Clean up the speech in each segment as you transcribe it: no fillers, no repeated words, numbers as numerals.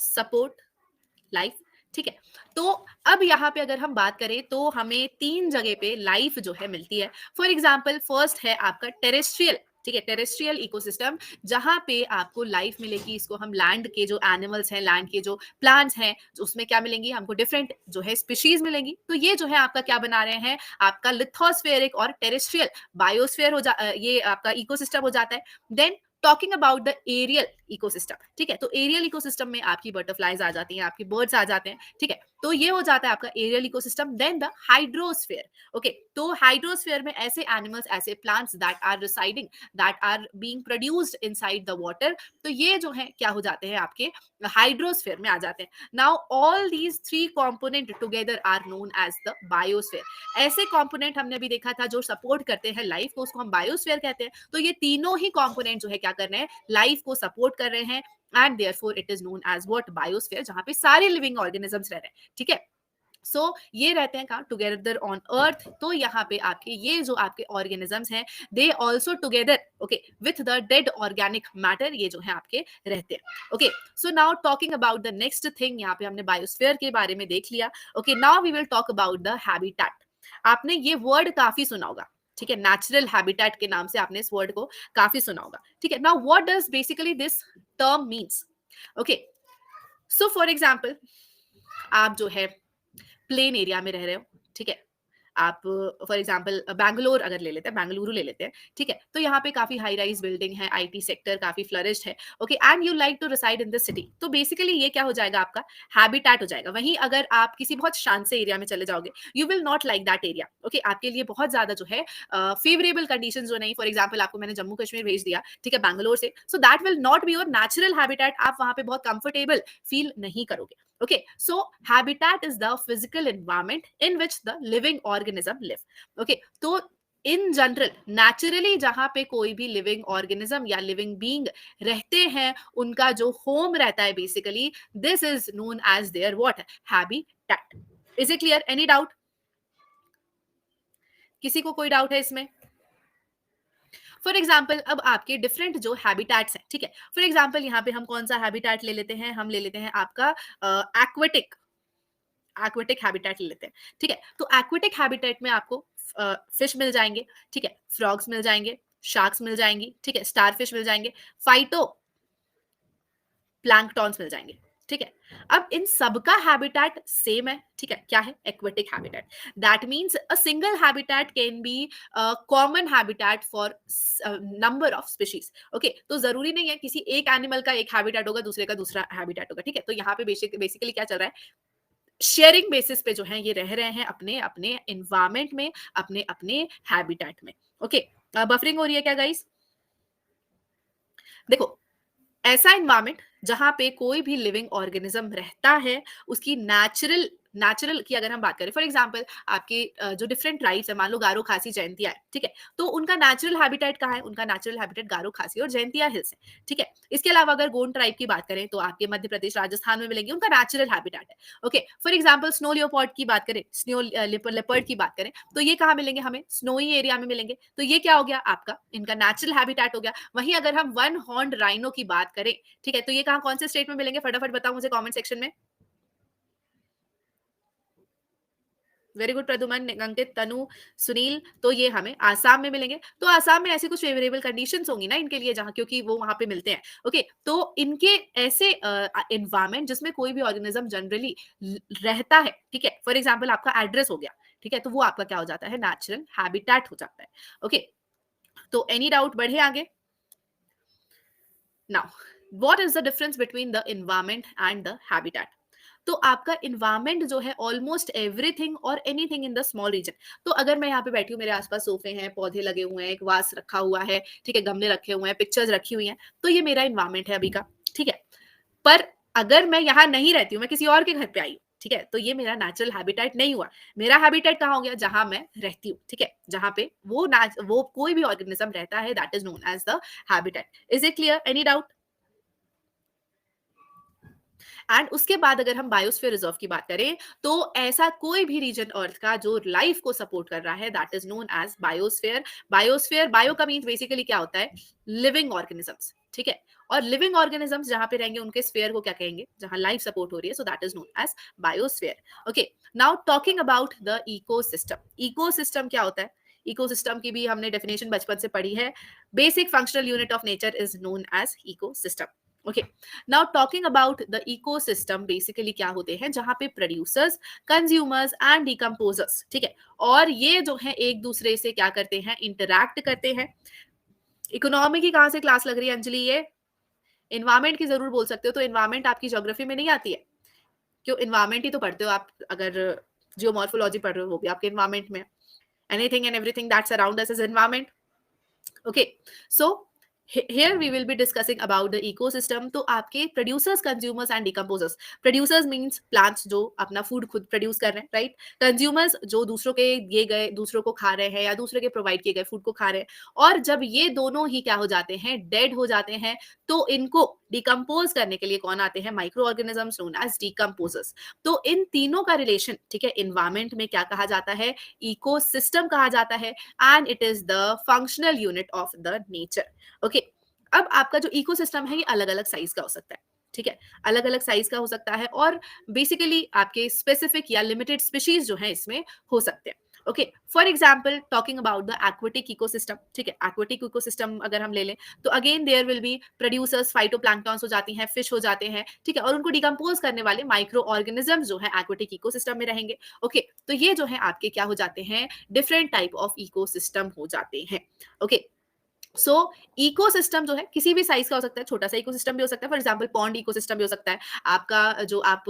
Support life. ठीक है, तो अब यहाँ पे अगर हम बात करें तो हमें 3 जगह पे लाइफ जो है मिलती है। फॉर एग्जाम्पल फर्स्ट है आपका टेरेस्ट्रियल। ठीक है, टेरेस्ट्रियल इकोसिस्टम, जहां पे आपको लाइफ मिलेगी। इसको हम लैंड के जो एनिमल्स हैं, लैंड के जो प्लांट्स हैं, उसमें क्या मिलेंगी हमको, डिफरेंट जो है स्पीशीज मिलेंगी। तो ये जो है आपका क्या बना रहे हैं, आपका लिथोस्फेरिक और टेरेस्ट्रियल बायोस्फेयर ये आपका इकोसिस्टम हो जाता है। Then talking about the aerial ecosystem. ठीक है, तो एरियल इकोसिस्टम में आपकी बटरफ्लाइज आ जाती हैं, आपकी बर्ड्स आ जाते हैं। ठीक है, तो ये हो जाता है आपका aerial ecosystem. Then the hydrosphere. Okay, तो हाइड्रोस्फेयर में ऐसे एनिमल्स, ऐसे plants that are residing, that are being produced inside the water, तो ये जो है क्या हो जाते हैं, आपके हाइड्रोस्फेयर में आ जाते हैं। Now all these 3 component together are known as the biosphere. ऐसे कंपोनेंट हमने अभी देखा था जो सपोर्ट करते हैं लाइफ को, उसको हम बायोस्फेयर कहते हैं। तो ये तीनों ही कंपोनेंट जो है क्या कर रहे हैं, लाइफ को सपोर्ट कर रहे हैं, and therefore it is known as what, biosphere, जहां पे सारे लिविंग ऑर्गेनिजम्स रह रहे हैं। ठीक है, सो ये रहते हैं कहाँ, टुगेदर ऑन अर्थ। तो यहाँ पे आपके ये जो आपके ऑर्गेनिजम्स हैं, they also together, okay, with the dead organic matter, ये जो है आपके रहते हैं। Okay, so now talking about the next thing, यहाँ पे हमने बायोस्फीयर के बारे में देख लिया। Okay, now we will talk about the habitat. आपने ये वर्ड काफी सुना होगा। ठीक है, नेचुरल हैबिटेट के नाम से आपने इस वर्ड को काफी सुना होगा। ठीक है, now what does basically this term means. Okay, so for example, आप जो है प्लेन एरिया में रह रहे हो। ठीक है, आप फॉर एग्जाम्पल बैंगलोर अगर ले लेते हैं, बेंगलुरु ले लेते हैं। ठीक है, तो यहाँ पे काफी हाई राइज बिल्डिंग है, आईटी सेक्टर काफी फ्लरिश्ड है। Okay, and you like to reside in this city, तो बेसिकली ये क्या हो जाएगा, आपका हैबिटेट हो जाएगा। वहीं अगर आप किसी बहुत शांत से एरिया में चले जाओगे, you will not like that area. Okay, आपके लिए बहुत ज्यादा जो है फेवरेबल कंडीशन जो नहीं। फॉर एग्जाम्पल आपको मैंने जम्मू कश्मीर भेज दिया, ठीक है, बैंगलोर से, so that will not be your natural habitat. आप वहां पे बहुत कंफर्टेबल फील नहीं करोगे। Okay, so habitat is the physical environment in which the living organism live. Okay, तो इन जनरल नेचुरली जहां पे कोई भी लिविंग ऑर्गेनिज्म या लिविंग बीइंग रहते हैं, उनका जो होम रहता है, basically this is known as their what, habitat. Is it clear? Any doubt? किसी को कोई डाउट है इसमें? फॉर एग्जाम्पल, अब आपके डिफरेंट जो हैबिटेट्स हैं, ठीक है, फॉर एग्जाम्पल यहाँ पे हम कौन सा हैबिटेट ले लेते हैं, हम ले लेते हैं आपका एक्वेटिक, एक्वेटिक हैबिटेट ले लेते हैं। ठीक है, तो एक्वेटिक हैबिटेट में आपको फिश मिल जाएंगे। ठीक है, फ्रॉग्स मिल जाएंगे, शार्क्स मिल जाएंगी। ठीक है, स्टारफिश मिल जाएंगे, फाइटो प्लैंकटॉन्स मिल जाएंगे। ठीक है, अब इन सबका हैबिटेट सेम है। ठीक है, क्या है, aquatic habitat. That means a single habitat can be common habitat for number of species. Okay, तो जरूरी नहीं है किसी एक एनिमल का एक हैबिटेट होगा, दूसरे का दूसरा हैबिटेट होगा। ठीक है, तो यहाँ पे बेसिकली क्या चल रहा है, शेयरिंग बेसिस पे जो है ये रह रहे हैं अपने अपने एनवायरमेंट में, अपने अपने हैबिटेट में। ओके, बफरिंग हो रही है क्या गाइस? देखो, ऐसा एनवायरमेंट जहां पे कोई भी लिविंग ऑर्गेनिज्म रहता है, उसकी नेचुरल नेचुरल की अगर हम बात करें, फॉर एग्जांपल आपके जो डिफरेंट ट्राइब्स है, मान लो गारो खासी जयंतिया है। ठीक है, तो उनका नेचुरल हैबिटेट कहाँ है, उनका नेचुरल हैबिटेट गारो खासी और जयंतिया हिल्स है। ठीक है, इसके अलावा अगर गोंड ट्राइब की बात करें तो आपके मध्य प्रदेश, राजस्थान में मिलेंगे, उनका नेचुरल हैबिटेट है। Okay, for example snow leopard की बात करें, स्नो लेपर्ड की बात करें, तो ये कहाँ मिलेंगे, हमें स्नोई एरिया में मिलेंगे। तो ये क्या हो गया, आपका इनका नेचुरल हैबिटेट हो गया। वहीं अगर हम वन हॉर्न राइनो की बात करें, ठीक है, तो ये कहाँ, कौन से स्टेट में मिलेंगे, फटाफट बताओ मुझे कमेंट सेक्शन में। वेरी गुड प्रदुमन, अंकित, तनु, सुनील, तो ये हमें आसाम में मिलेंगे। तो आसाम में ऐसी कुछ फेवरेबल कंडीशंस होंगी ना इनके लिए, जहां क्योंकि वो वहां पे मिलते हैं। ओके, तो इनके ऐसे एनवायरमेंट जिसमें कोई भी ऑर्गेनिज्म जनरली रहता है। ठीक है, फॉर एग्जाम्पल आपका एड्रेस हो गया। ठीक है, तो वो आपका क्या हो जाता है, नेचुरल हैबिटेट हो जाता है। ओके, तो एनी डाउट, बढ़े आगे। Now what is the difference between the environment and the habitat. तो आपका इन्वायरमेंट जो है ऑलमोस्ट एवरीथिंग और anything in the small region. तो अगर मैं यहाँ पे बैठी हूँ, मेरे आसपास सोफे हैं, पौधे लगे हुए हैं, एक वास रखा हुआ है, ठीक है, गमले रखे हुए हैं, पिक्चर्स रखी हुई हैं, तो ये मेरा इन्वायरमेंट है अभी का। ठीक है, पर अगर मैं यहाँ नहीं रहती हूँ, मैं किसी और के घर पे आई हूँ, ठीक है, तो ये मेरा नेचुरल हैबिटेट नहीं हुआ। मेरा हैबिटेट कहाँ हो गया, जहां मैं रहती हूँ। ठीक है, जहां पे वो कोई भी ऑर्गेनिज्म रहता है, that is known as the habitat. Is it clear? Any doubt? And उसके बाद अगर हम बायोस्फीयर रिजर्व की बात करें, तो ऐसा कोई भी रीजन अर्थ का जो लाइफ को सपोर्ट कर रहा है, that is known as biosphere. Biosphere, bio का मीन्स बेसिकली क्या होता है, लिविंग ऑर्गेनिजम्स। ठीक है, और लिविंग ऑर्गेनिजम्स जहां पे रहेंगे उनके स्फेयर को क्या कहेंगे, जहां लाइफ सपोर्ट हो रही है, so that is known as biosphere. Okay, now talking about the ecosystem. Ecosystem क्या होता है? इकोसिस्टम की भी हमने डेफिनेशन बचपन से पढ़ी है। Basic functional unit of nature is known as ecosystem. Okay, now talking about the ecosystem, basically क्या होते हैं, जहां पे प्रोड्यूसर्स, कंज्यूमर्स एंड डिकम्पोजर्स, ठीक है, और ये जो है एक दूसरे से क्या करते हैं, इंटरैक्ट करते हैं। इकोनॉमी की कहां से क्लास लग रही है अंजलि? ये इन्वायरमेंट की जरूर बोल सकते हो, तो इन्वायरमेंट आपकी ज्योग्राफी में नहीं आती है? क्यों, इन्वायरमेंट ही तो पढ़ते हो आप, अगर जियोमॉर्फोलॉजी पढ़ रहे हो वो भी आपके इन्वायरमेंट में। Anything and everything that's around us is environment. Okay, so here we will be discussing about the ecosystem। तो आपके producers, consumers and decomposers, producers means plants जो अपना food खुद produce कर रहे हैं, right? consumers जो दूसरों के दिए गए, दूसरों को खा रहे हैं या दूसरे के provide किए गए food को खा रहे हैं, और जब ये दोनों ही क्या हो जाते हैं, dead हो जाते हैं, तो इनको डिकम्पोज करने के लिए कौन आते हैं, micro organisms known as decomposers. तो इन तीनों का रिलेशन, ठीक है, इन्वायरमेंट में क्या कहा जाता है, इकोसिस्टम कहा जाता है, and it is the functional unit of the nature. Okay, अब आपका जो इकोसिस्टम है ये अलग अलग साइज का हो सकता है, ठीक है, अलग अलग साइज का हो सकता है, और बेसिकली आपके स्पेसिफिक या लिमिटेड स्पीशीज जो है इसमें हो सकते हैं। Okay, for example talking about the aquatic ecosystem, ठीक है, एक्वेटिक इकोसिस्टम अगर हम ले लें तो again there will be producers, phytoplanktons हो जाती हैं, फिश हो जाते हैं, ठीक है, और उनको डिकम्पोज करने वाले माइक्रो ऑर्गेनिजम्स जो है एक्वेटिक इकोसिस्टम में रहेंगे। ओके, तो ये जो है आपके क्या हो जाते हैं, डिफरेंट टाइप ऑफ इकोसिस्टम हो जाते हैं। ओके, सो इकोसिस्टम जो है किसी भी साइज का हो सकता है, छोटा सा इकोसिस्टम भी हो सकता है, फॉर एग्जांपल पॉन्ड इकोसिस्टम भी हो सकता है आपका, जो आप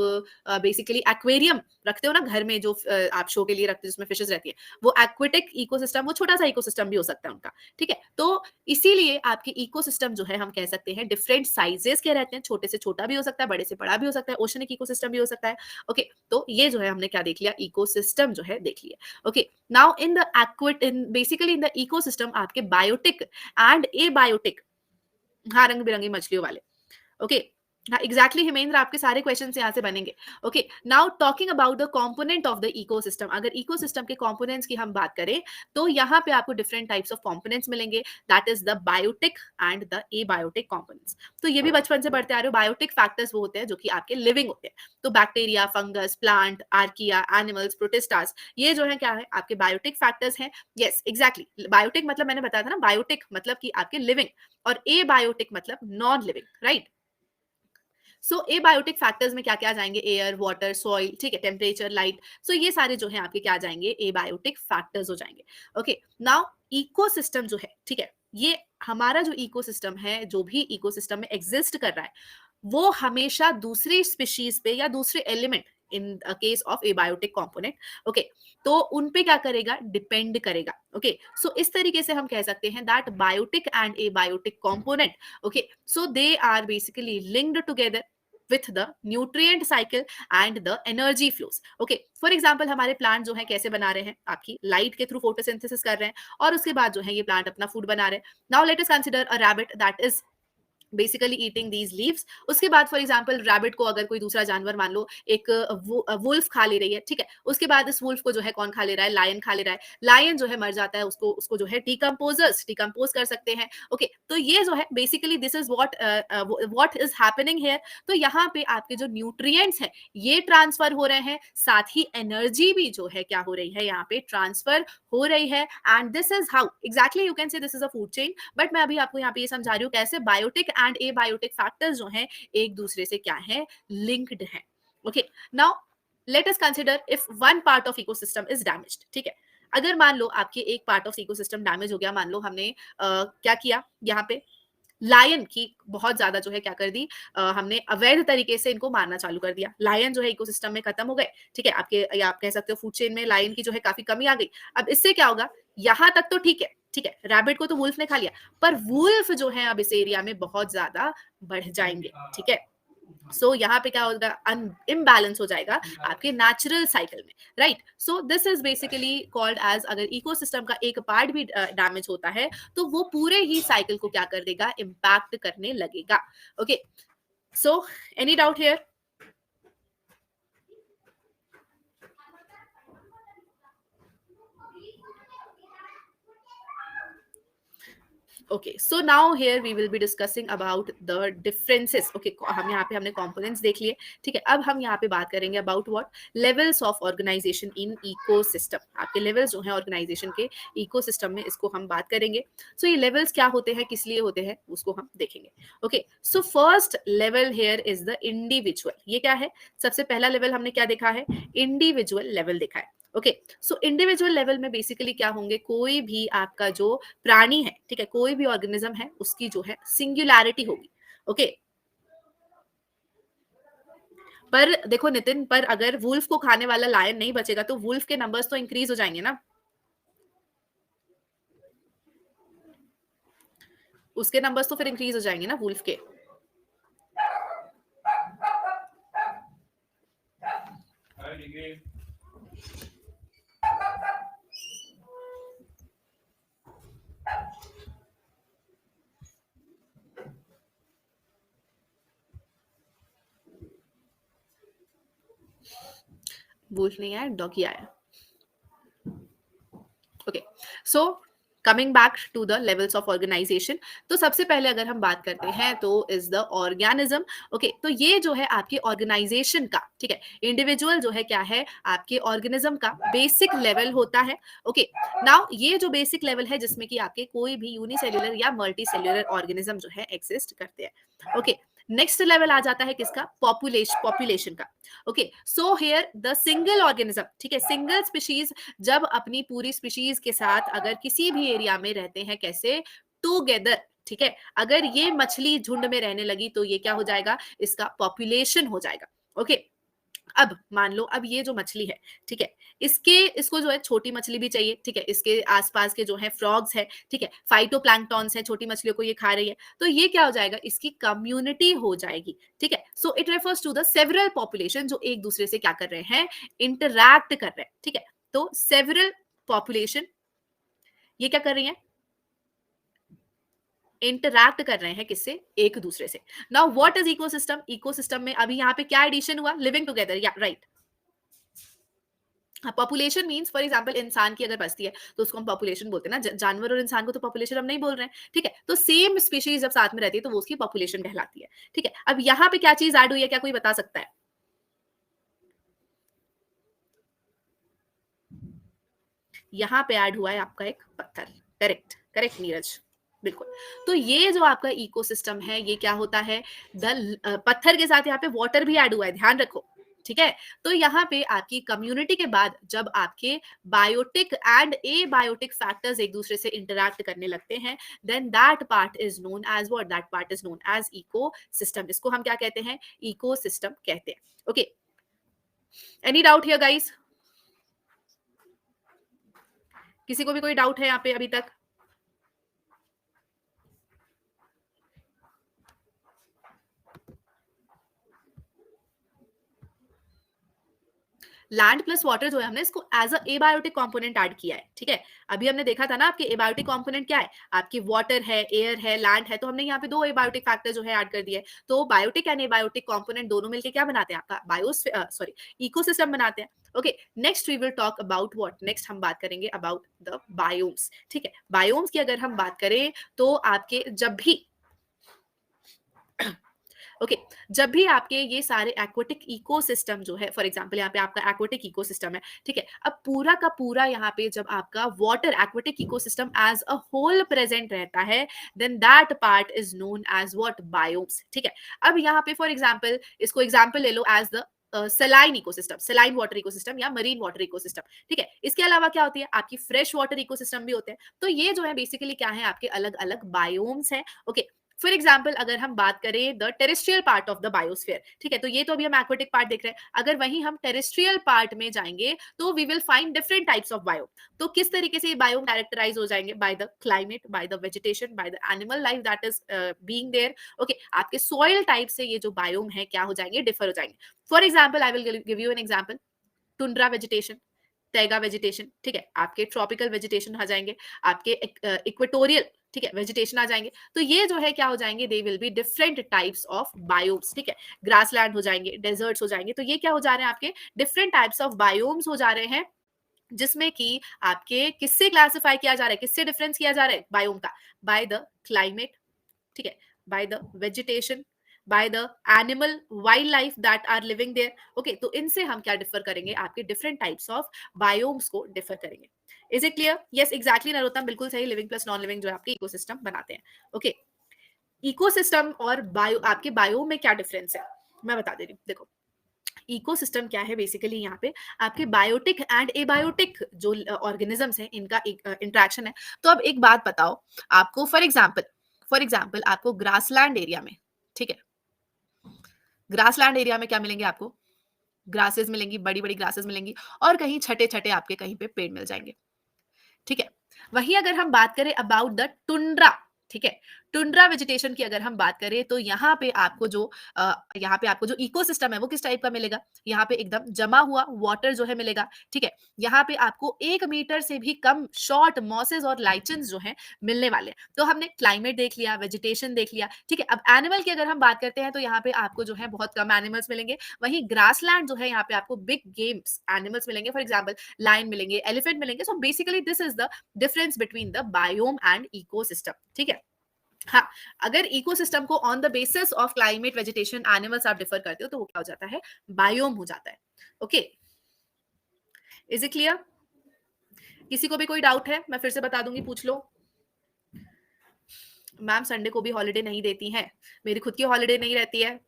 बेसिकली एक्वेरियम रखते हो ना घर में, जो आप शो के लिए रखते हो जिसमें फिशेस रहती है, वो एक्वेटिक इकोसिस्टम, वो छोटा सा इकोसिस्टम भी हो सकता है उनका, ठीक है। तो इसीलिए आपके इकोसिस्टम जो है हम कह सकते हैं डिफरेंट साइजेस के रहते हैं, छोटे से छोटा भी हो सकता है, बड़े से बड़ा भी हो सकता है, ओशनिक इकोसिस्टम भी हो सकता है। ओके, तो ये जो है हमने क्या देख लिया, इकोसिस्टम जो है देख लिया। Okay, now in the aquatic in basically in the ecosystem आपके बायोटिक एंड एबायोटिक, हाँ, रंग बिरंगी मछलियों वाले। ओके, हाँ एग्जैक्टली हिमेंद्र, आपके सारे क्वेश्चंस यहाँ से बनेंगे। Okay, now talking about the component of the ecosystem, अगर इकोसिस्टम के कंपोनेंट्स की हम बात करें तो यहाँ पे आपको डिफरेंट टाइप्स ऑफ कंपोनेंट्स मिलेंगे, that is the biotic and the abiotic components. तो ये भी बचपन से पढ़ते आ रहे हो, बायोटिक फैक्टर्स वो होते हैं जो कि आपके लिविंग होते हैं, तो bacteria, fungus, plant, archaea, animals, protistas, ये जो है क्या है, आपके बायोटिक फैक्टर्स हैं। यस एग्जैक्टली, बायोटिक मतलब मैंने बताया था ना, बायोटिक मतलब कि आपके लिविंग, और एबायोटिक मतलब नॉन लिविंग, राइट। सो एबायोटिक फैक्टर्स में क्या क्या आ जाएंगे, एयर, वाटर, सॉइल, ठीक है, टेम्परेचर, लाइट, सो ये सारे जो है आपके क्या आ जाएंगे, एबायोटिक फैक्टर्स हो जाएंगे। ओके, नाउ इकोसिस्टम जो है, ठीक है, ये हमारा जो इकोसिस्टम है, जो भी इकोसिस्टम में एग्जिस्ट कर रहा है, वो हमेशा दूसरे स्पीशीज पे या दूसरे element, in case of abiotic component, okay, तो उन पे क्या करेगा, डिपेंड करेगा। ओके, सो इस तरीके से हम कह सकते हैं that biotic and abiotic component, okay, so they are basically linked together with the nutrient cycle and the energy flows। okay, for example हमारे प्लांट जो है कैसे बना रहे हैं, आपकी लाइट के थ्रू फोटोसिंथेसिस कर रहे हैं, और उसके बाद जो है ये प्लांट अपना फूड बना रहे हैं। Now let us consider a rabbit that is basically eating these leaves. उसके बाद फॉर एग्जाम्पल रैबिट को अगर कोई दूसरा जानवर मान लो एक वुल्फ खा ले रही है, ठीक है, उसके बाद इस वुल्फ को जो है कौन खा ले रहा है, लायन खा ले रहा है, लायन जो है मर जाता है, उसको उसको जो है डिकम्पोजर्स डिकम्पोज कर सकते हैं। ओके, तो ये जो है basically this is what is happening here. तो यहाँ पे आपके जो न्यूट्रिएंट्स हैं ये ट्रांसफर हो रहे हैं, साथ ही एनर्जी भी जो है क्या हो रही है, यहाँ पे ट्रांसफर हो रही है, and this is how exactly you can say this is a food chain. But मैं अभी आपको यहाँ पे ये समझा रही हूँ कैसे बायोटिक एंड एबायोटिक फैक्टर्स जो हैं एक दूसरे से क्या है, लिंक्ड हैं। Okay, now let us consider if one part of ecosystem is damaged, ठीक है, अगर मान लो आपके एक पार्ट ऑफ इकोसिस्टम डैमेज हो गया, मान लो हमने क्या किया, यहाँ पे लायन की बहुत ज्यादा जो है क्या कर दी, हमने अवैध तरीके से इनको मारना चालू कर दिया, लायन जो है इकोसिस्टम में खत्म हो गए, ठीक है, आपके या आप कह सकते हो फूड चेन में लायन की जो है काफी कमी आ गई। अब इससे क्या होगा, यहाँ तक तो ठीक है, ठीक है, रैबिट को तो वुल्फ ने खा लिया, पर वुल्फ जो है अब इस एरिया में बहुत ज्यादा बढ़ जाएंगे, ठीक है। सो यहाँ पे क्या होगा, इम्बैलेंस हो जाएगा आपके नेचुरल साइकिल में, right. So this is basically called as, अगर इकोसिस्टम का एक पार्ट भी डैमेज होता है तो वो पूरे ही साइकिल को क्या कर देगा, इम्पैक्ट करने लगेगा। Okay, so any doubt here? Okay, so now here we will be discussing about the differences. Okay, हम यहाँ पे हमने कंपोनेंट्स देख लिए, ठीक है। अब हम यहाँ पे बात करेंगे about what levels of organisation in ecosystem. आपके लेवल्स जो हैं ऑर्गेनाइजेशन के इकोसिस्टम में, इसको हम बात करेंगे। सो ये लेवल्स क्या होते हैं, किस लिए होते हैं, उसको हम देखेंगे। Okay, so first level here is the individual. ये क्या है, सबसे पहला लेवल हमने क्या देखा है, इंडिविजुअल लेवल देखा है। ओके, सो इंडिविजुअल लेवल में बेसिकली क्या होंगे, कोई भी आपका जो प्राणी है, ठीक है, कोई भी ऑर्गेनिज्म है, उसकी जो है सिंगुलैरिटी होगी। ओके, पर देखो नितिन, पर अगर वुल्फ को खाने वाला लायन नहीं बचेगा तो वुल्फ के नंबर्स तो इंक्रीज हो जाएंगे ना, उसके नंबर्स तो फिर इंक्रीज हो जाएंगे ना वुल्फ के। वुल्फ नहीं आया, डॉगी आया। Okay, so coming back to the levels of organisation, तो सबसे पहले अगर हम बात करते हैं तो इज द ऑर्गेनिज्म। ओके, तो ये जो है आपके ऑर्गेनाइजेशन का, ठीक है, इंडिविजुअल जो है क्या है, आपके ऑर्गेनिज्म का बेसिक लेवल होता है। ओके, नाउ ये जो बेसिक लेवल है जिसमें कि आपके कोई भी यूनिसेल्युलर या मल्टी सेल्युलर ऑर्गेनिज्म जो है एग्जिस्ट करते हैं। ओके, नेक्स्ट लेवल आ जाता है किसका, पॉपुलेशन का। Okay, so here the single organism, ठीक है, सिंगल स्पीशीज जब अपनी पूरी स्पीशीज के साथ अगर किसी भी एरिया में रहते हैं, कैसे, टूगेदर, ठीक है, अगर ये मछली झुंड में रहने लगी तो ये क्या हो जाएगा, इसका पॉपुलेशन हो जाएगा। ओके, अब मान लो, अब ये जो मछली है, ठीक है, इसको जो है छोटी मछली भी चाहिए, ठीक है, इसके आसपास के जो है फ्रॉग्स है, ठीक है, फाइटोप्लैंक्टॉन्स है, छोटी मछलियों को ये खा रही है, तो ये क्या हो जाएगा, इसकी कम्युनिटी हो जाएगी। ठीक है, so it refers to the several population जो एक दूसरे से क्या कर रहे हैं, इंटरैक्ट कर रहे हैं। ठीक है, तो सेवरल पॉपुलेशन ये क्या कर रही है, इंटरैक्ट कर रहे हैं किससे, एक दूसरे से। Now what is ecosystem, ecosystem में अभी यहाँ पे क्या एडिशन हुआ, लिविंग टुगेदर, या right. Population means for example इंसान की अगर बस्ती है तो उसको हम पॉपुलेशन बोलते हैं ना, जानवर और इंसान को तो पॉपुलेशन हम नहीं बोल रहे हैं। ठीक है, तो सेम स्पीशीज जब साथ में रहती है तो वो उसकी पॉपुलेशन कहलाती है। ठीक है, अब यहाँ पे क्या चीज ऐड हुई है, क्या कोई बता सकता है, यहाँ पे ऐड हुआ है आपका एक पत्थर। करेक्ट करेक्ट नीरज, बिल्कुल। तो ये जो आपका इकोसिस्टम है ये क्या होता है, पत्थर के साथ यहाँ पे वाटर भी ऐड हुआ है, ध्यान रखो। ठीक है, तो यहाँ पे आपकी कम्युनिटी के बाद जब आपके biotic and abiotic factors एक दूसरे से इंटरैक्ट करने लगते हैं, then that part is known as what, that part is known as ecosystem. इसको हम क्या कहते हैं, इकोसिस्टम कहते हैं। Okay, any doubt here guys, किसी को भी कोई डाउट है यहाँ पे अभी तक? लैंड प्लस वाटर जो है हमने इसको as a abiotic component add किया है। ठीक है, अभी हमने देखा था ना आपके एबायोटिक कंपोनेंट क्या है, आपकी वाटर है, एयर है, लैंड है, तो हमने यहाँ पे दो एबायोटिक फैक्टर जो है ऐड कर दिए है। तो बायोटिक एंड एबायोटिक कंपोनेंट दोनों मिलकर क्या बनाते हैं, आपका बायोस्फीयर सॉरी इकोसिस्टम बनाते हैं। Okay, next we will talk about what, next हम बात करेंगे अबाउट द बायोम्स। ठीक है, बायोम्स की अगर हम बात करें तो आपके जब भी ओके जब भी आपके ये सारे एक्वेटिक इकोसिस्टम जो है, फॉर एग्जांपल यहाँ पे आपका एक्वेटिक इकोसिस्टम है, ठीक है, अब पूरा का पूरा यहाँ पे जब आपका water aquatic ecosystem as a whole present रहता है, then that part is known as what, biomes. ठीक है, अब यहाँ पे फॉर एग्जांपल इसको एग्जांपल ले लो as the saline ecosystem, saline water ecosystem या मरीन वाटर इकोसिस्टम। ठीक है, इसके अलावा क्या होती है, आपकी फ्रेश वाटर इकोसिस्टम भी होते हैं। तो ये जो है बेसिकली क्या है, आपके अलग अलग बायोम्स है। ओके, फॉर एग्जाम्पल अगर हम बात करें the terrestrial part of the biosphere, ठीक है, तो ये तो अभी हम एक्वेटिक पार्ट देख रहे हैं, अगर वहीं हम टेरेस्ट्रियल पार्ट में जाएंगे तो we will find different types of bio. तो किस तरीके से ये बायोम कैरेक्टराइज हो जाएंगे, by the climate, by the vegetation, by the animal life that is being there. Okay, आपके सॉइल टाइप से ये जो बायोम है क्या हो जाएंगे, डिफर हो जाएंगे। For example I will give you an example, tundra vegetation, तैगा vegetation, ठीक है, आपके ट्रॉपिकल वेजिटेशन आ जाएंगे, आपके इक्वेटोरियल, ठीक है, वेजिटेशन आ जाएंगे। तो ये जो है क्या हो जाएंगे, they will be different types of biomes. ठीक है, ग्रासलैंड हो जाएंगे, डेजर्ट्स हो जाएंगे, तो ये क्या हो जा रहे हैं, आपके डिफरेंट टाइप्स ऑफ बायोम्स हो जा रहे हैं जिसमें कि आपके किससे क्लासिफाई किया जा रहा है, किससे डिफरेंस किया जा रहा है बायोम का, बाय द क्लाइमेट, ठीक है, by the vegetation, by the animal wild life that are living there. Okay, तो इनसे हम क्या डिफर करेंगे, आपके डिफरेंट टाइप्स ऑफ बायोम्स को डिफर करेंगे। Is it clear? Yes, exactly Narottam, बिल्कुल सही, लिविंग प्लस नॉन लिविंग जो है आपके इकोसिस्टम बनाते हैं। ओके, इकोसिस्टम और बायो, आपके बायो में क्या डिफरेंस है मैं बता दे रही हूँ। देखो, इकोसिस्टम क्या है बेसिकली, यहाँ पे आपके बायोटिक एंड एबायोटिक जो ऑर्गेनिजम्स हैं इनका एक इंटरेक्शन है। तो अब एक बात बताओ आपको, फॉर एग्जाम्पल आपको ग्रासलैंड एरिया में, ठीक है, ग्रासलैंड एरिया में क्या मिलेंगे आपको, ग्रासेस मिलेंगी, बड़ी बड़ी ग्रासेस मिलेंगी, और कहीं छठे छठे आपके कहीं पे पेड़ मिल जाएंगे, ठीक है। वहीं अगर हम बात करें अबाउट द टुंड्रा, ठीक है, टुंड्रा वेजिटेशन की अगर हम बात करें तो यहाँ पे आपको जो यहाँ पे आपको जो इकोसिस्टम है वो किस टाइप का मिलेगा, यहाँ पे एकदम जमा हुआ वाटर जो है मिलेगा, ठीक है। यहाँ पे आपको 1 मीटर से भी कम शॉर्ट मॉसेस और लाइचन्स जो है मिलने वाले हैं। तो हमने क्लाइमेट देख लिया, वेजिटेशन देख लिया, ठीक है। अब एनिमल की अगर हम बात करते हैं तो यहाँ पे आपको जो है बहुत कम एनिमल्स मिलेंगे। वहीं ग्रासलैंड जो है यहाँ पे आपको बिग गेम्स एनिमल्स मिलेंगे, फॉर एग्जाम्पल लायन मिलेंगे, एलिफेंट मिलेंगे। So basically this is the difference between the biome and ecosystem, ठीक है। हाँ, अगर इकोसिस्टम को on the basis of climate, vegetation, animals आप डिफर करते हो तो वो क्या हो जाता है, बायोम हो जाता है। Okay, is it clear? किसी को भी कोई डाउट है मैं फिर से बता दूंगी, पूछ लो। मैम संडे को भी हॉलीडे नहीं देती हैं, मेरी खुद की हॉलीडे नहीं रहती है।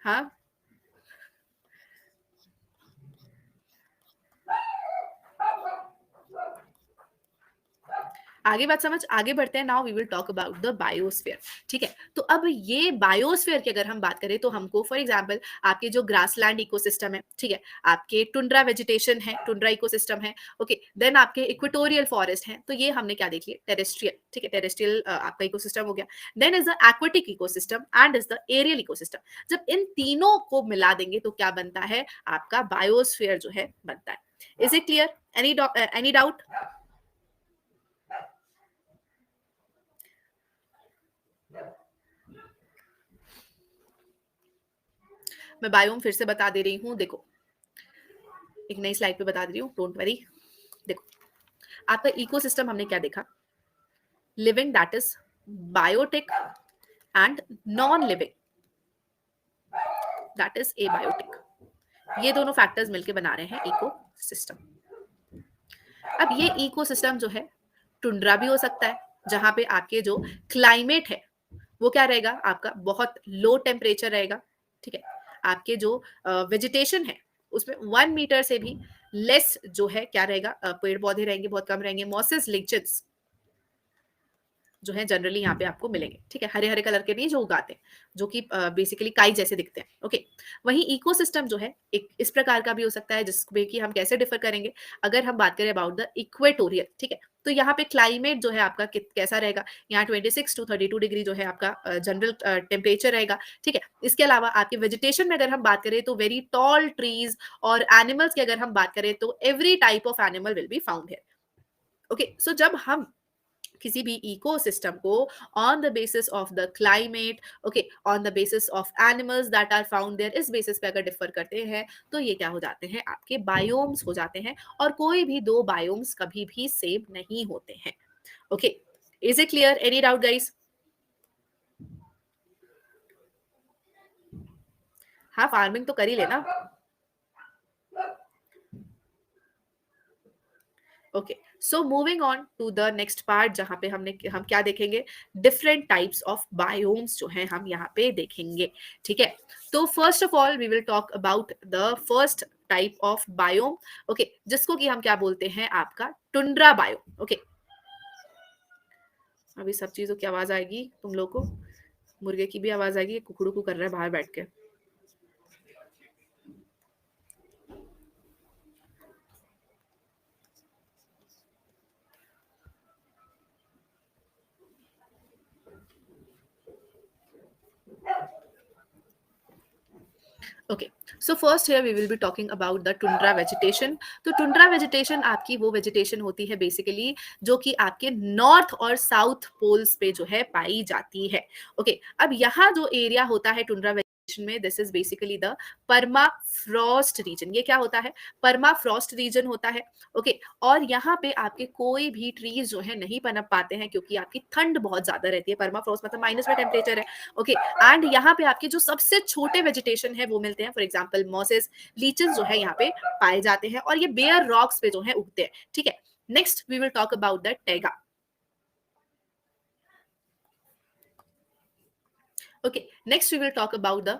हाँ, आगे बात समझ, आगे बढ़ते हैं। Now we will talk about the biosphere, ठीक है। तो अब ये बायोस्फीयर की अगर हम बात करें तो हमको फॉर एग्जांपल आपके जो ग्रासलैंड इकोसिस्टम है, ठीक है, आपके टुंड्रा वेजिटेशन है, टुंड्रा इकोसिस्टम है, ओके, देन आपके इक्वेटोरियल फॉरेस्ट है, तो ये हमने क्या देख लिया, टेरेस्ट्रियल, ठीक है, टेरेस्ट्रियल आपका इकोसिस्टम हो गया। Then is the aquatic ecosystem and is the aerial ecosystem. जब इन तीनों को मिला देंगे तो क्या बनता है, आपका बायोस्फीयर जो है बनता है। Is it clear? Any doubt? मैं बायोम फिर से बता दे रही हूँ, देखो एक नई स्लाइड पे बता दे रही हूँ, डोंट वरी। देखो, आपका इकोसिस्टम हमने क्या देखा, living that is biotic and non living that is abiotic. ये दोनों फैक्टर्स मिलके बना रहे हैं इकोसिस्टम। अब ये इकोसिस्टम जो है टुंड्रा भी हो सकता है, जहां पे आपके जो क्लाइमेट है वो क्या रहेगा, आपका बहुत लो टेम्परेचर रहेगा, ठीक है। आपके जो वेजिटेशन है उसमें 1 मीटर से भी लेस जो है क्या रहेगा, पेड़ पौधे रहेंगे, बहुत कम रहेंगे, मॉसेस, लिंचेस जो है जनरली यहाँ पे आपको मिलेंगे, ठीक है, हरे हरे कलर के नहीं जो उगाते हैं, जो कि बेसिकली काई जैसे दिखते हैं। ओके, वहीं इकोसिस्टम जो है एक इस प्रकार का भी हो सकता है, जिसमें कि हम कैसे डिफर करेंगे, अगर हम बात करें अबाउट द इक्वेटोरियल, ठीक है, तो यहाँ पे क्लाइमेट जो है आपका कैसा रहेगा, यहाँ 26 to 32 डिग्री जो है आपका जनरल टेम्परेचर रहेगा, ठीक है। इसके अलावा आपके वेजिटेशन में अगर हम बात करें तो वेरी टॉल ट्रीज, और एनिमल्स की अगर हम बात करें तो every type of animal will be found here. Okay, so जब हम किसी भी इकोसिस्टम को on the basis of the climate, okay, on the basis of animals that are found there, इस बेसिस पे अगर डिफर करते हैं तो ये क्या हो जाते हैं, आपके बायोम्स हो जाते हैं। और कोई भी दो बायोम्स कभी भी सेम नहीं होते हैं। Okay, is it clear? Any doubt guys? हाँ, फार्मिंग तो कर ही लेना। Okay, so moving on to the next part, जहां पे हम क्या देखेंगे, डिफरेंट टाइप्स ऑफ बायोम्स जो है हम यहाँ पे देखेंगे, ठीक है। तो first of all we will talk about the first type of biome, okay, जिसको कि हम क्या बोलते हैं, आपका टुंड्रा बायोम। ओके, अभी सब चीजों की आवाज आएगी तुम लोग को, मुर्गे की भी आवाज आएगी, कुकड़ू को कर रहा है बाहर बैठ के। Okay, so first here we will be talking about the tundra vegetation. तो टुंड्रा वेजिटेशन आपकी वो वेजिटेशन होती है बेसिकली जो कि आपके नॉर्थ और साउथ पोल्स पे जो है पाई जाती है। ओके, अब यहाँ जो एरिया होता है टुंड्रा में this is basically the permafrost region. ये क्या होता है? परमाफ्रॉस्ट रीजन होता है। ओके, और यहाँ पे आपके कोई भी ट्रीज जो है नहीं पनप पाते हैं क्योंकि आपकी ठंड बहुत ज्यादा रहती है। परमाफ्रॉस्ट मतलब माइनस में टेम्परेचर है। ओके, एंड यहाँ पे आपके जो सबसे छोटे वेजिटेशन है वो मिलते हैं। फॉर एग्जाम्पल मॉसेस, लीचेस जो है यहाँ पे पाए जाते हैं और ये बेयर रॉक्स पे जो है उगते हैं। ठीक है, next we will talk about the taiga. Okay, next we will talk about the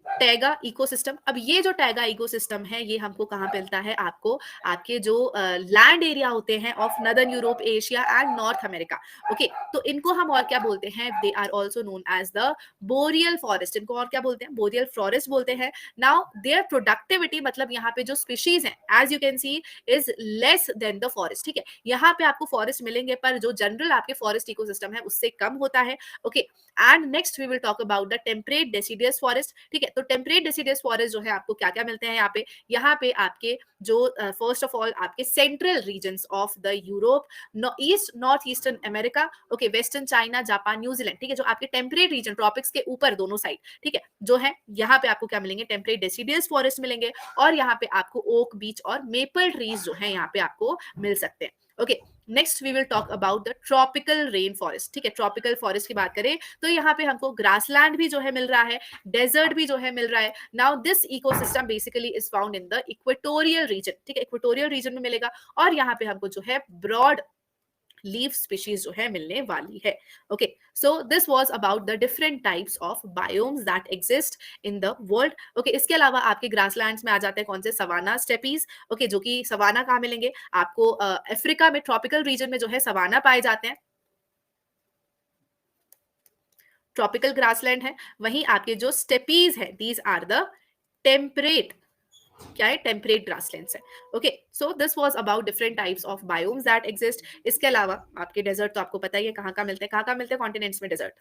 taiga ecosystem. अब ये जो टैगा इकोसिस्टम है ये हमको कहाँ मिलता है? आपको आपके जो लैंड एरिया होते हैं of northern Europe, Asia and North America. Okay, तो इनको हम और क्या बोलते हैं? They are also known as the boreal forest. इनको और क्या बोलते हैं? बोरियल फॉरेस्ट बोलते हैं। नाउ देयर प्रोडक्टिविटी, मतलब यहाँ पे जो स्पीशीज है as you can see is less than the forest. ठीक है, यहाँ पे आपको फॉरेस्ट मिलेंगे पर जो जनरल आपके फॉरेस्ट इकोसिस्टम है उससे कम होता है। Okay, and next we will talk about the temperate deciduous forest. ठीक है, तो टेम्परेट डेसिडियस फॉरेस्ट जो है आपको क्या क्या मिलते हैं यहाँ पे? यहाँ पे आपके जो फर्स्ट ऑफ ऑल आपके central regions of the Europe, east north eastern America, okay, western China, Japan, New Zealand. ठीक है, जो आपके टेम्परेट रीजन ट्रॉपिक्स के ऊपर दोनों साइड, ठीक है, जो है यहाँ पे आपको क्या मिलेंगे? टेम्परेट डेसिडियस फॉरेस्ट मिलेंगे और यहाँ पे आपको ओक, बीच और मेपल ट्रीज जो है यहाँ पे आपको मिल सकते हैं। Okay, next we will talk about the tropical rain forest. ठीक है, ट्रॉपिकल फॉरेस्ट की बात करें तो यहाँ पे हमको ग्रासलैंड भी जो है मिल रहा है, डेजर्ट भी जो है मिल रहा है। Now this ecosystem basically is found in the equatorial region. ठीक है, इक्वेटोरियल रीजन में मिलेगा और यहाँ पे हमको जो है ब्रॉड लीफ स्पीशीज जो है मिलने वाली है। Okay, so this was about the different types of biomes that exist in the world. Okay, इसके अलावा आपके ग्रासलैंड्स में आ जाते हैं कौन से? Savanna, steppes. ओके, जो कि सवाना कहाँ मिलेंगे? आपको अफ्रीका में ट्रॉपिकल रीजन में जो है सवाना पाए जाते हैं, ट्रॉपिकल ग्रासलैंड है। वहीं आपके जो स्टेपीज है दीज आर द टेम्परेट, क्या है? टेम्परेट ग्रासलैंड्स है। Okay, so this was about different types of biomes that exist. इसके अलावा आपके डेजर्ट तो आपको पता ही है कहाँ कहाँ मिलते हैं, कहाँ कहाँ मिलते हैं कॉन्टिनेंट्स में desert?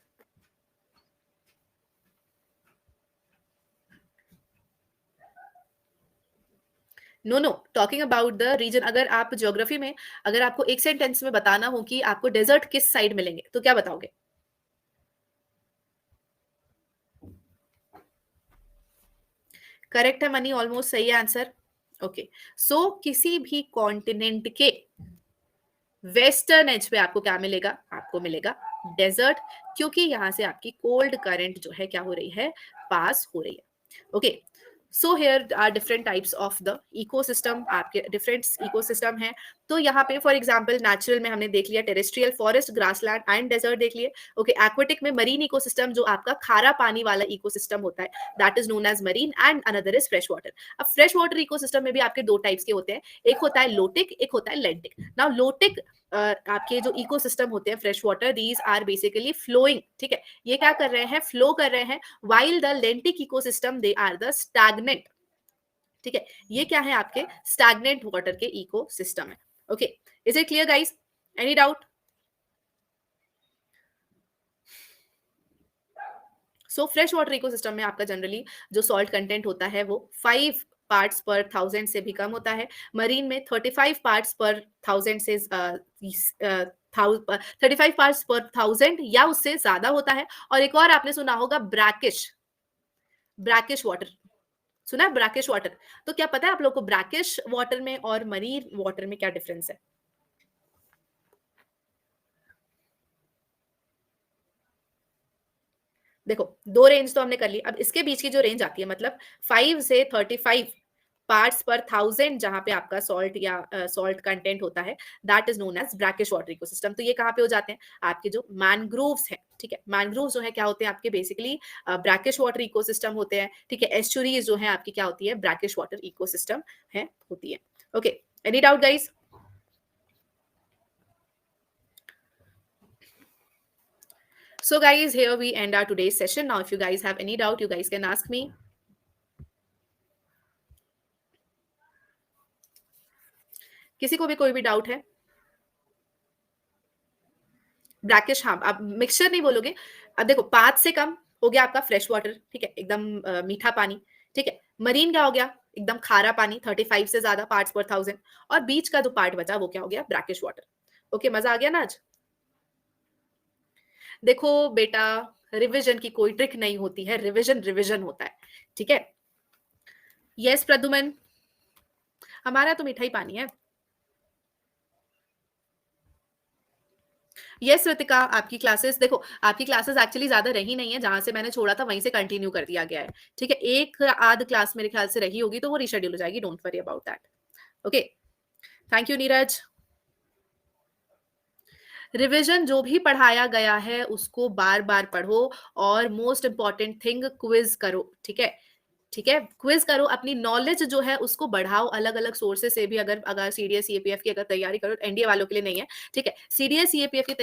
No no, talking about the region. अगर आप ज्योग्राफी में अगर आपको एक सेंटेंस में बताना हो कि आपको डेजर्ट किस साइड मिलेंगे तो क्या बताओगे? करेक्ट है मनी, ऑलमोस्ट सही है आंसर। ओके, सो किसी भी कॉन्टिनेंट के वेस्टर्न एज पे आपको क्या मिलेगा? आपको मिलेगा डेजर्ट, क्योंकि यहां से आपकी कोल्ड करंट जो है क्या हो रही है? पास हो रही है। Okay, so here are different types of the ecosystem. आपके डिफरेंट इकोसिस्टम है। तो यहाँ पे फॉर एग्जांपल नेचुरल में हमने देख लिया terrestrial, forest, grassland and desert देख लिए। ओके, एक्वेटिक में मरीन इकोसिस्टम जो आपका खारा पानी वाला इकोसिस्टम होता है that is known as marine and another is fresh water. अब फ्रेश वाटर इकोसिस्टम में भी आपके दो टाइप्स के होते हैं, एक होता है लोटिक, एक होता है लेंटिक। नाउ लोटिक आपके जो इकोसिस्टम होते हैं fresh water, these are basically flowing. ठीक है, ये क्या कर रहे हैं? फ्लो कर रहे हैं। while the lentic ecosystem they are the stagnant। ठीक है, ये क्या है? आपके स्टैग्नेंट वाटर के इकोसिस्टम है। Okay, is it clear guys? Any doubt? So fresh water ecosystem में आपका जनरली जो सॉल्ट कंटेंट होता है वो 5 पार्ट्स पर थाउजेंड से भी कम होता है। मरीन में 35 पार्ट्स पर थाउजेंड से 35 पार्ट्स पर थाउजेंड या उससे ज्यादा होता है। और एक और आपने सुना होगा ब्रैकिश, ब्रैकिश वाटर। सुना है ब्रैकिश वाटर? तो क्या पता है आप लोग को ब्रैकिश वाटर में और मरीन वाटर में क्या डिफरेंस है? देखो, दो रेंज तो हमने कर ली। अब इसके बीच की जो रेंज आती है मतलब 5 से 35 पार्ट्स पर थाउजेंड जहां पे आपका सॉल्ट या सॉल्ट कंटेंट होता है that is known as brackish water ecosystem. तो ये कहाँ पे हो जाते हैं? आपके जो मैनग्रोव्स है। ठीक है, मैनग्रोव्स जो है क्या होते हैं? आपके बेसिकली ब्रैकिश वाटर इकोसिस्टम होते हैं। ठीक है, एस्चुरीज जो है आपकी क्या होती है? ब्रैकिश वाटर इकोसिस्टम है, होती है। Okay, any doubt guys? So guys, here we end our today's session. Now if you guys have any doubt, you guys can ask me. किसी को भी कोई भी डाउट है? ब्रैकिश, हाँ, आप मिक्सचर नहीं बोलोगे। अब देखो 5 से कम हो गया आपका फ्रेश वाटर। ठीक है, एकदम मीठा पानी। ठीक है, मरीन क्या हो गया? एकदम खारा पानी, 35 से ज्यादा पार्ट्स पर थाउजेंड। और बीच का जो पार्ट बचा वो क्या हो गया? Brackish water. ओके, मजा आ गया ना आज? देखो बेटा, रिविजन की कोई ट्रिक नहीं होती है, रिविजन रिविजन होता है, ठीक है? यस प्रद्युमन, हमारा तो मीठा ही पानी है। यस रितिका, आपकी क्लासेस देखो, आपकी क्लासेस एक्चुअली ज़्यादा रही नहीं है, जहाँ से मैंने छोड़ा था वहीं से कंटिन्यू कर दिया गया है, ठीक है? एक आध क्लास मेरे ख्याल से रही होगी, तो वो रीशेड्यूल हो जाएगी, don't worry about that. Okay, thank you Neeraj. Revision जो भी पढ़ाया गया है उसको बार-बार पढ़ो और मोस्ट इम्पोर्टेंट थिंग क्विज़ करो, ठीक है? ठीक है? क्विज़ करो, अपनी नॉलेज जो है उसको बढ़ाओ, अलग-अलग सोर्सेज़ से भी अगर अगर सीडीएस, सीएपीएफ की अगर तैयारी करो, एनडीए वालों के लिए नहीं है, ठीक है? सीडीएस, सीएपीएफ की